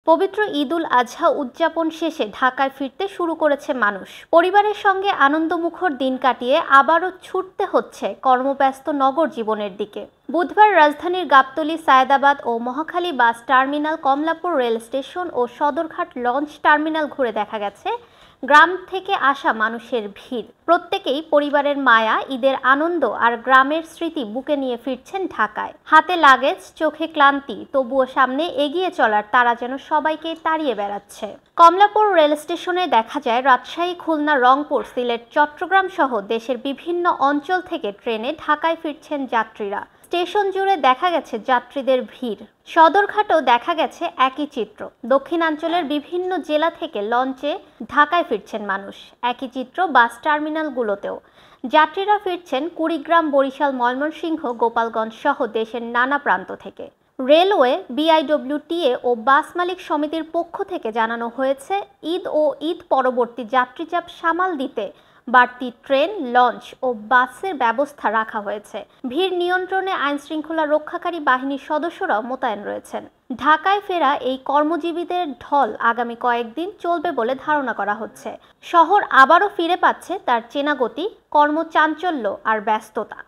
পবিত্র ঈদুল আজহা উদযাপন শেষে ঢাকায় ফিরতে শুরু করেছে মানুষ। পরিবারের সঙ্গে আনন্দমুখর দিন কাটিয়ে আবারও ছুটতে হচ্ছে কর্মব্যস্ত নগর জীবনের দিকে। বুধবার রাজধানীর গাবতলী, সায়েদাবাদ ও Mohakhali bus terminal, Kamalapur rail station ও সদরঘাট লঞ্চ টার্মিনাল ঘুরে দেখা গেছে গ্রাম থেকে আসা মানুষের ভিড়। প্রত্যেকেই পরিবারের মায়া, ঈদের আনন্দ আর গ্রামের স্মৃতি বুকে নিয়ে ফিরছেন ঢাকায়। হাতে লাগেজ, চোখে ক্লান্তি, তবুও সামনে এগিয়ে চলার তারা যেন সবাইকে তাড়িয়ে বেড়াচ্ছে। কমলাপুর রেল স্টেশনে দেখা যায় রাজশাহী, খুলনা, রংপুর, সিলেট, চট্টগ্রাম সহ দেশের বিভিন্ন অঞ্চল থেকে ট্রেনে ঢাকায় ফিরছেন যাত্রীরা। স্টেশন জুড়ে দেখা গেছে যাত্রীদের ভিড়। সদরঘাটেও দেখা গেছে একই চিত্র। দক্ষিণাঞ্চলের বিভিন্ন জেলা থেকে লঞ্চে ঢাকায় ফিরছেন মানুষ। একই চিত্র বাস টার্মিনালগুলোতেও। যাত্রীরা ফিরছেন কুড়িগ্রাম, বরিশাল, ময়মনসিংহ, গোপালগঞ্জ সহ দেশের নানা প্রান্ত থেকে। রেলওয়ে, বিআইডব্লিউটিএ ও বাস মালিক সমিতির পক্ষ থেকে জানানো হয়েছে, ঈদ ও ঈদ পরবর্তী যাত্রীচাপ সামাল দিতে বাড়তি ট্রেন, লঞ্চ ও বাসের ব্যবস্থা রাখা হয়েছে। ভিড় নিয়ন্ত্রণে আইনশৃঙ্খলা রক্ষাকারী বাহিনীর সদস্যরাও মোতায়েন রয়েছেন। ঢাকায় ফেরা এই কর্মজীবীদের ঢল আগামী কয়েকদিন চলবে বলে ধারণা করা হচ্ছে। শহর আবারও ফিরে পাচ্ছে তার চেনা গতি, কর্মচাঞ্চল্য আর ব্যস্ততা।